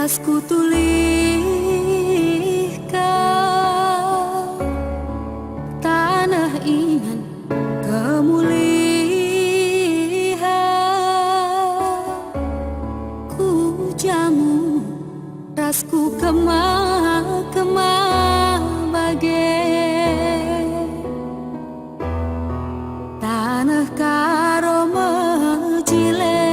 tas ku tulih kau tanah ingan kemuliaan ku jamu rasku kemah bagai tanah karo mejile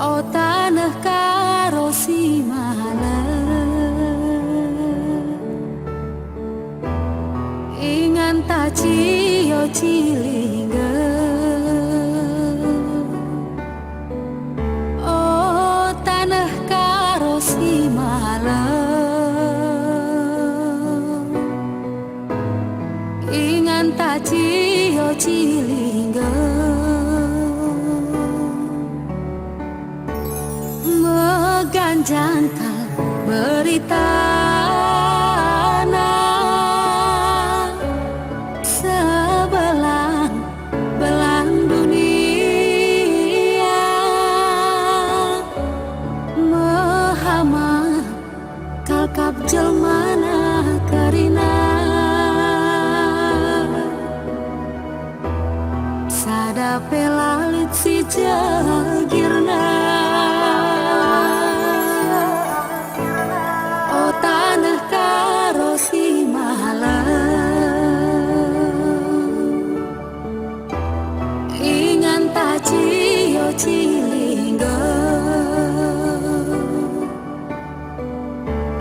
oh tanah karo simala ingan tak cio cilingga oh tanah karo simala ingan tak cio cilingga meganjangkan berita sebelang belang dunia mahama kalkap jelmana karina sadape lalit si jagirna oh tanah karo simala ingan tak cio cilingga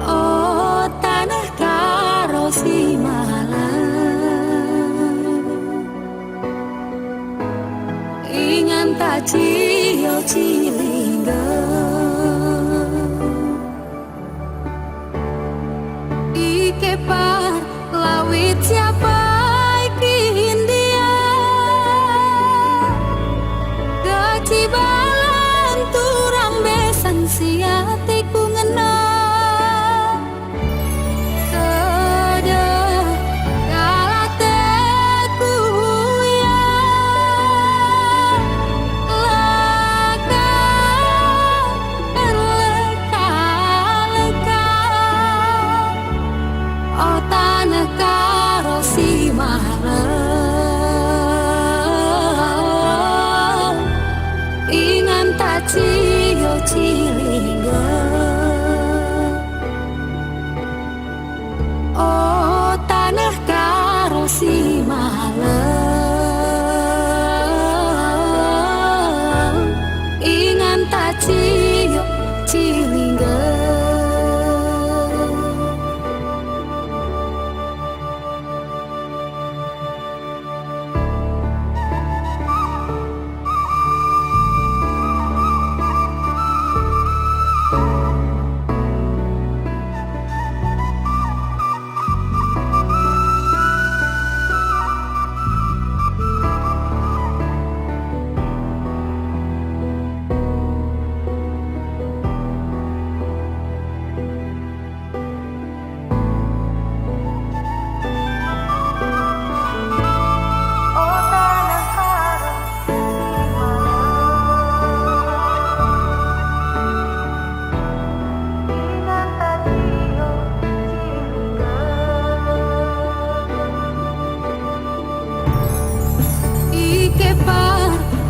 oh tanah karo simala ingan tak cio cilingga ike par lawit siapa India gaci balan turang besan siate ku ngena kada kalateku ya laka leka oh tanah karo simara ingan tak cio cilingga oh tanah karo simara ingan tak cio cilingga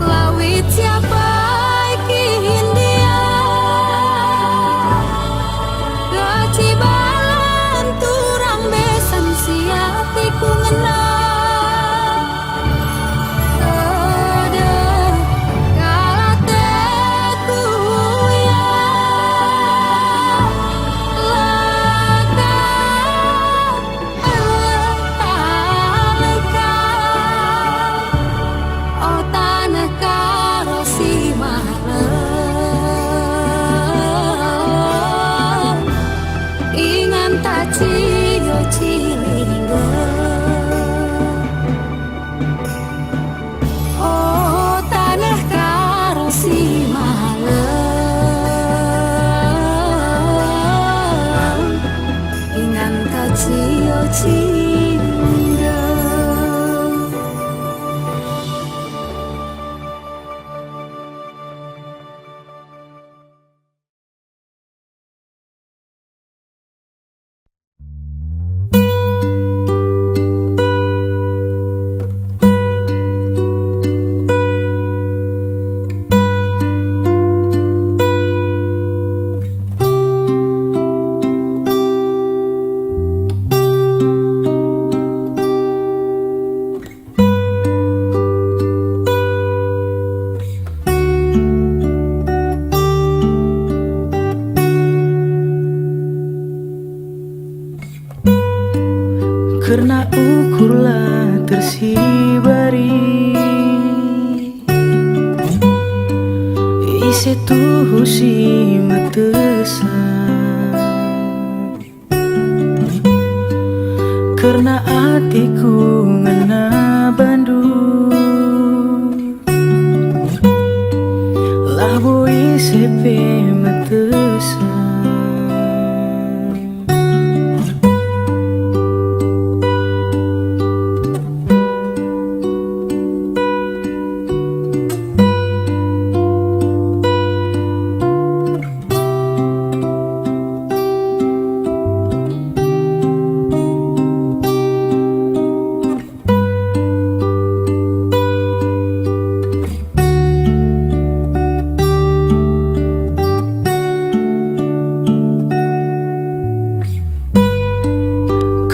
lawit siapa India gaci balan turang besan siate ku ngena kada kalateku ya laka leka oh tanah karo simara ingan tak cio cilingga oh tanah karo simara ingan tak cio cilingga gargari isi tuh si matesan karena hatiku ngena bandu labu isi pe matesan.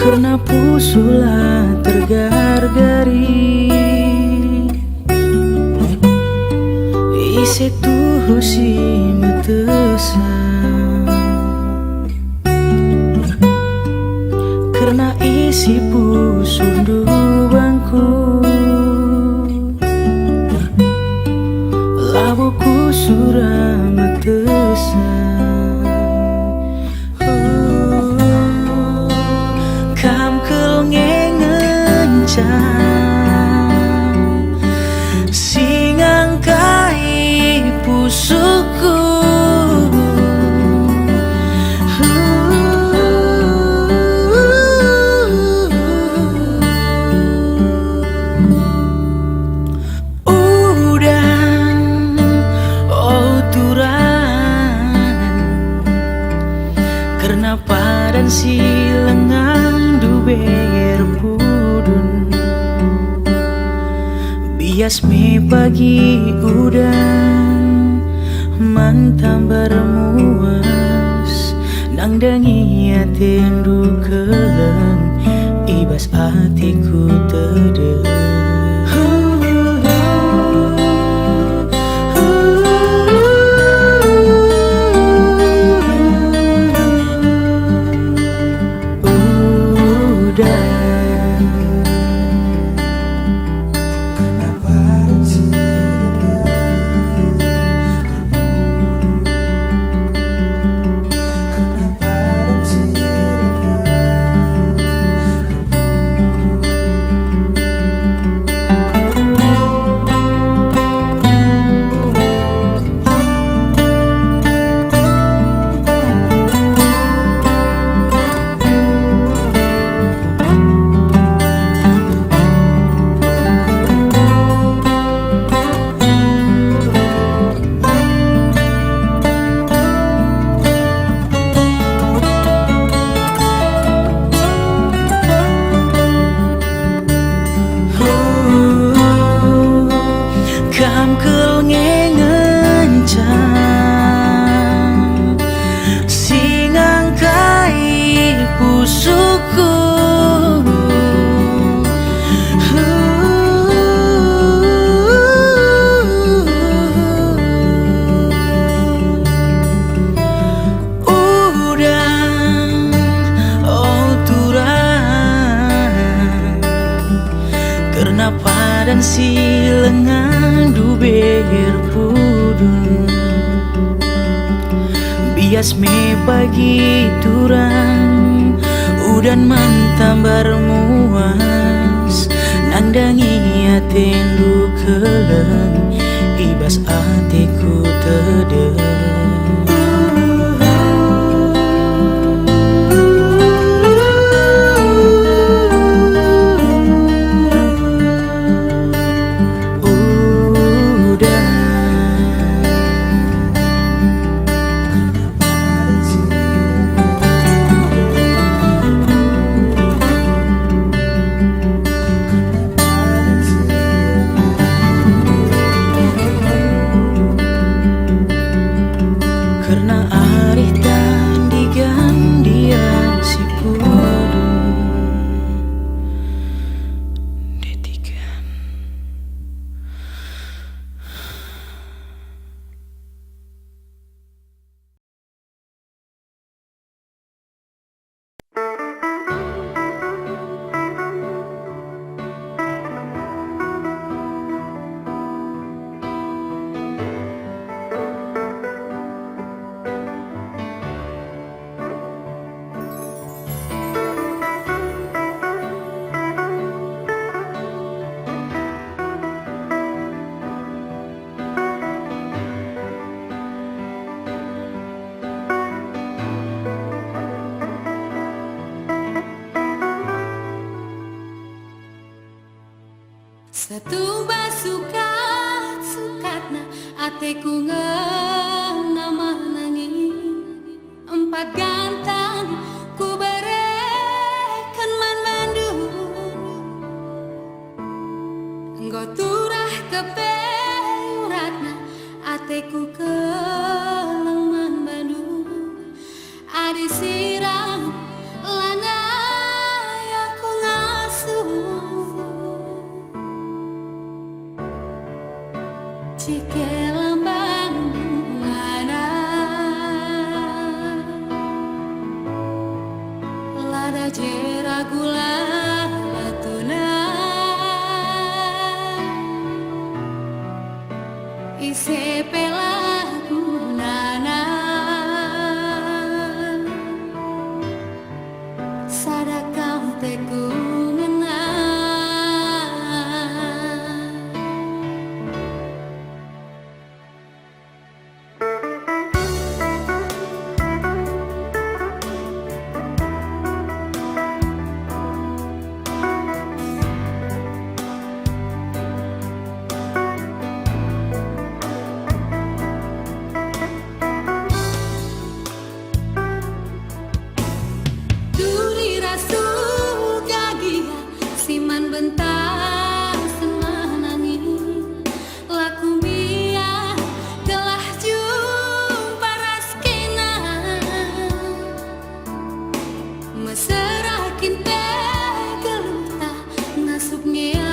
Karena pusula tergar-gari isi tuh si matesan karena isi pusundu bangku labuku surah matesan. Singangkai pusuku udan oh turan karena padan si lengan duber pudun bias me pagi udan mantam bermuas nang dangi atendu keleng ibas hatiku tede. Karena padan si lengan duber pudun bias me pagi turang udan mantam bermuas nandangi atendu keleng ibas hatiku tede. Setuba sukat-sukatna ateku ngenama nanging empat gantang ku berekan man Bandung enggo turah kepeuratna ateku keleng man Bandung adi sirang lanai aku ngasuh Cike lambang bungana lada jera gula batuna ise pelagunana sadakam teku siman bentar semanani laku mia telah jumpa raskena meserakin pegeluta nasubnya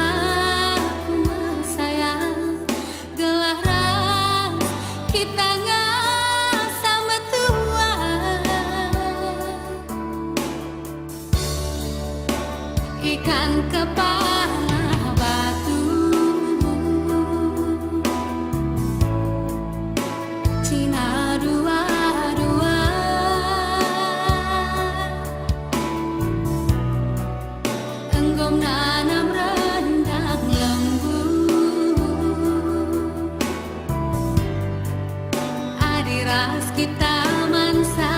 aku sayang gelah ras kita sama tua ikan kepala batu Cina dua-dua enggom nanam rendang lembu adiras kita mansa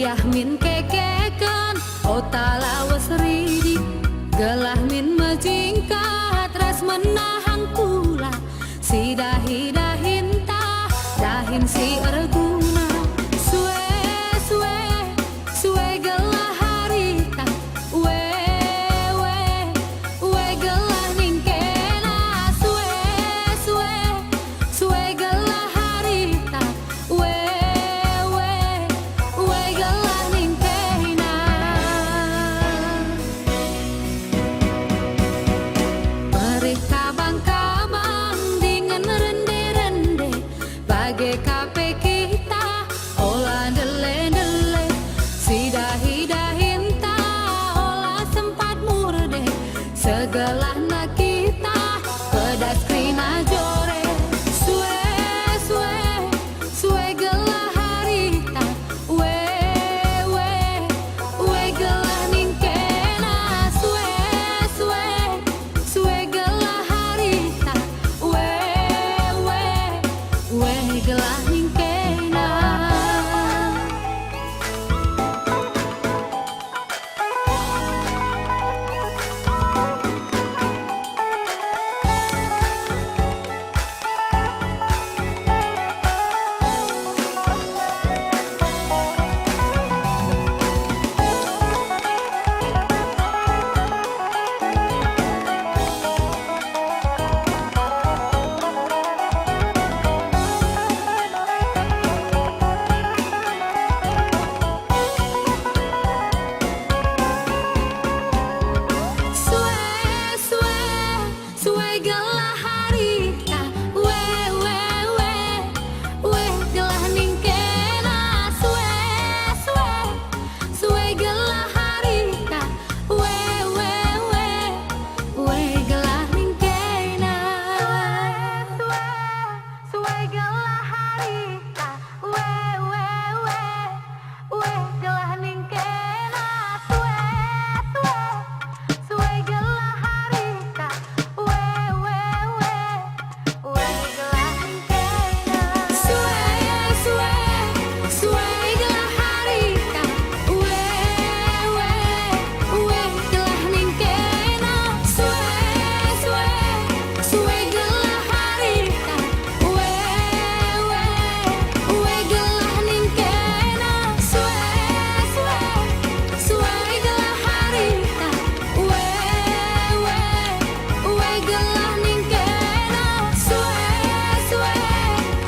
Uyah min kekekan ota lawas ridi gelah min majingkat ras menahang pula si dahi-dahinta dahin si erguna suwe gelah harita we gelah ningkena suwe gelah harita we gelah ningkena mereka bangkamang dengan rende-rende bagai kape kita olah dele-dele si dahi-dahinta olah sempat murde segelah nak kita pedas krina jore suwe gelah harita we gelah ningkena suwe gelah harita we gelah ningkena. Suwe gelah harita we gelah ningkena suwe gelah harita we gelah ningkena suwe gelah harita we gelah ningkena suwe gelah harita we gelah ningkena suwe gelah harita we gelah ningkena suwe gelah harita we gelah ningkena suwe gelah harita we gelah ningkena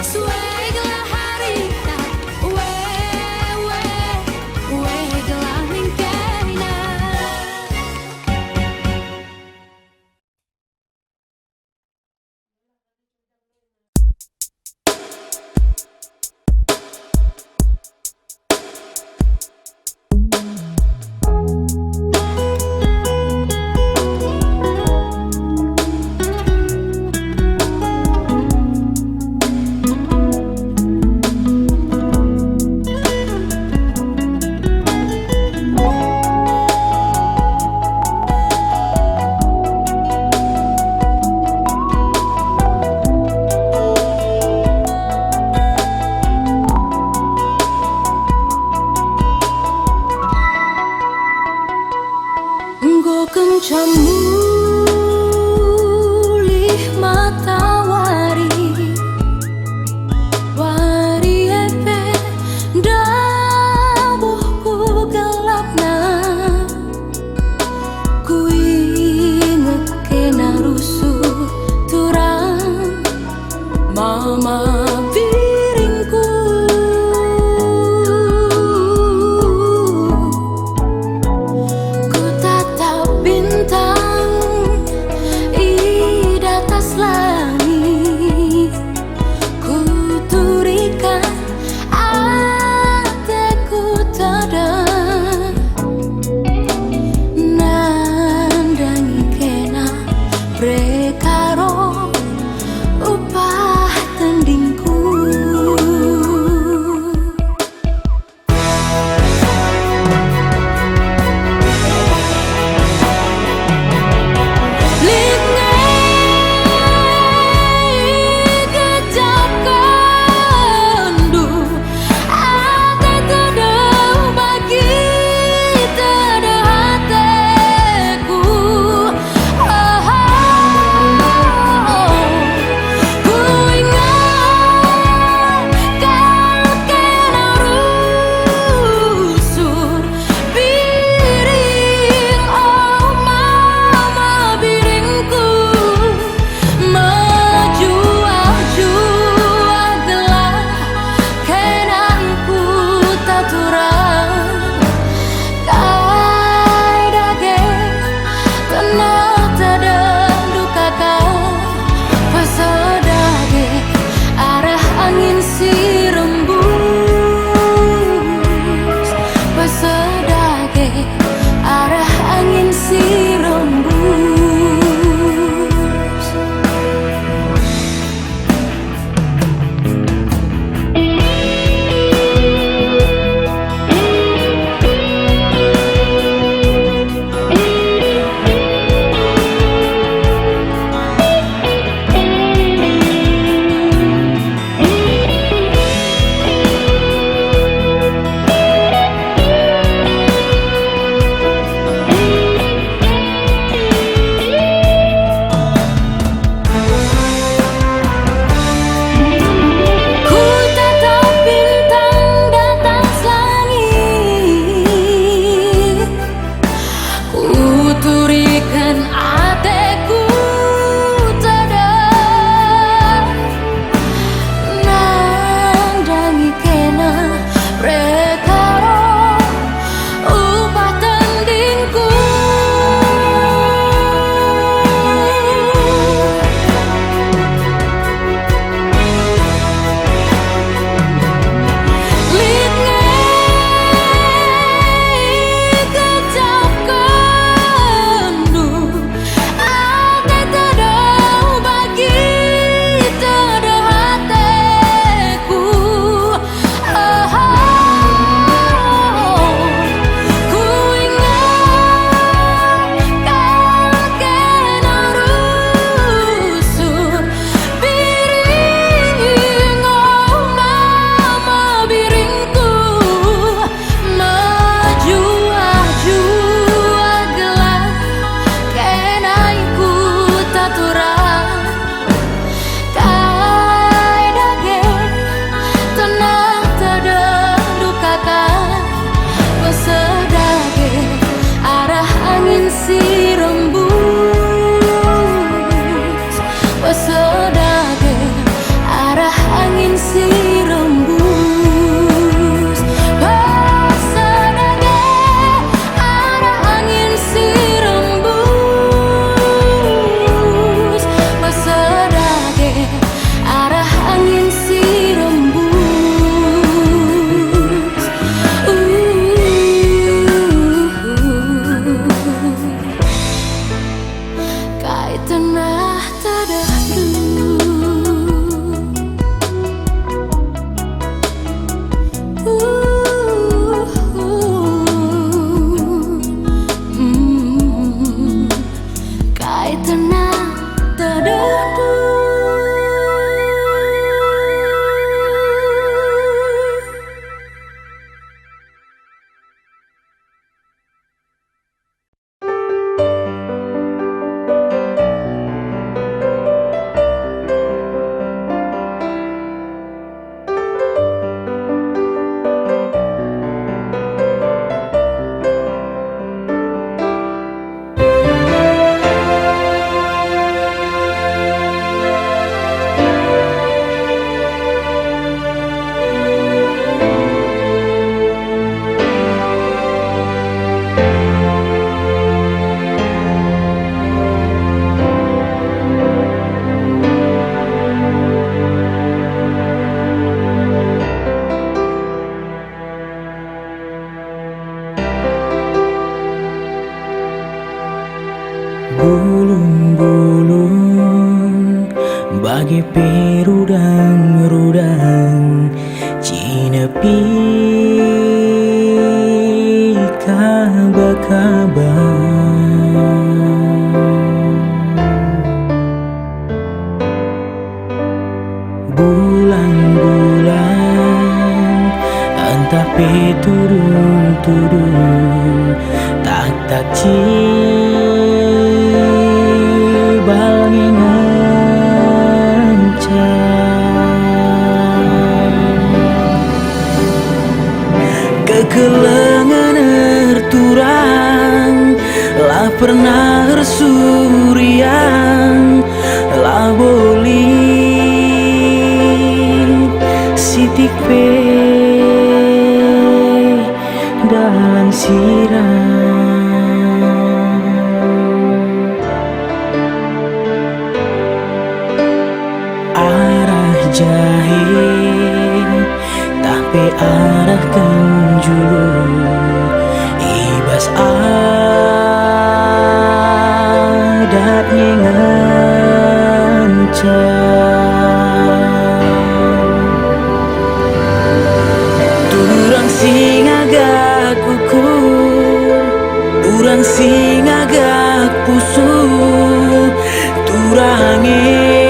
suwe gelah harita we gelah ningkena. Engkau kencam mulih matawari epe dabuhku gelapna ku inget kena rusuh turang mama biringku ku tatap bintang si rembus Pasodake arah angin si rembus Pasodake arah angin si rembus Pasodake arah angin si rembus Kai tanah tadahdu Kai tanah tadahdu Bulung-bulung bagai perudang-rudang Cinepi kaba-kaba Bulan-bulan entah pe turun-turun Tak cibal kekelengan erturang lah pernah ersurian lah boli sitik pe dalam sirang arah jahit tapi arah kenjulu ibas adatnya turang sing agak kukur turang sing agak pusuh turange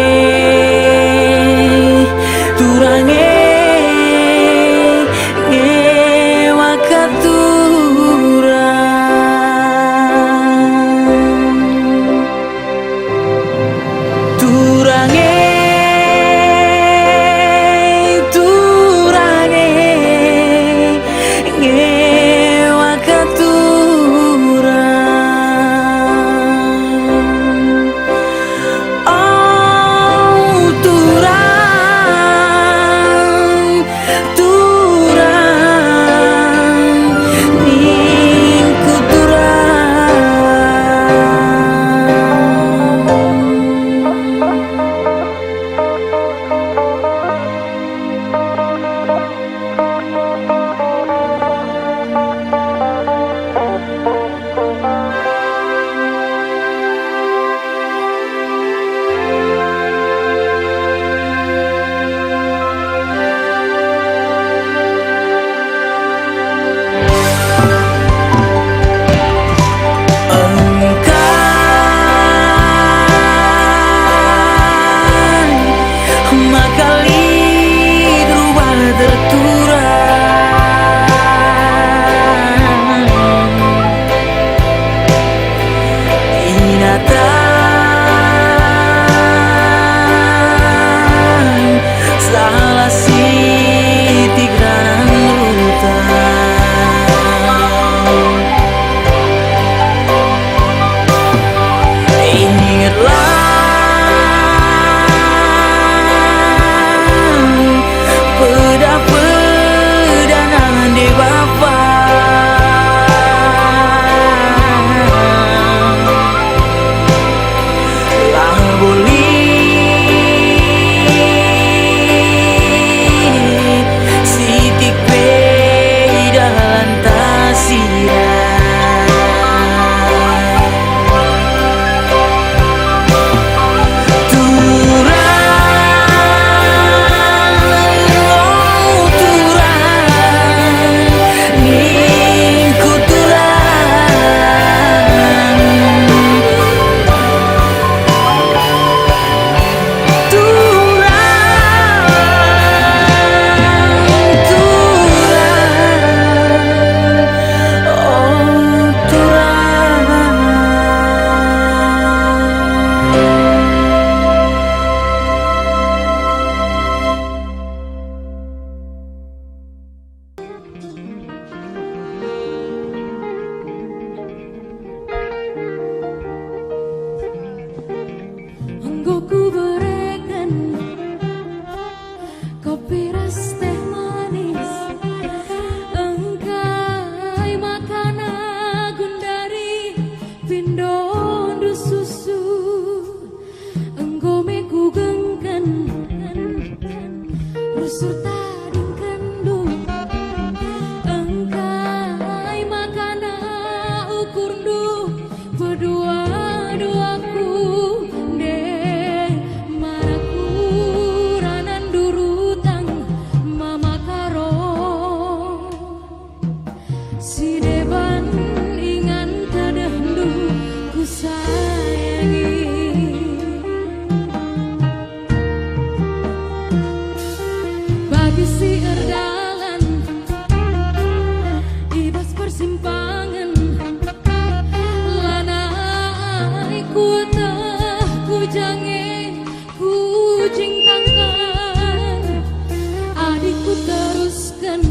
Si deban ingan tadahdu ku sayangi. Bagi si erdalan ibas persimpangan lanai ku teh ku jange ku cingkangkan adikku teruskan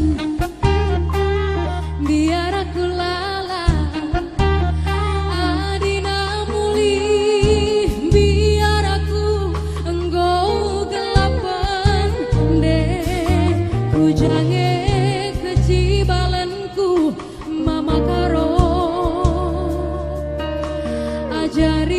biar aku lala adina mulih biar aku engkau gelapan deh ku jange kecibalanku mama karo ajari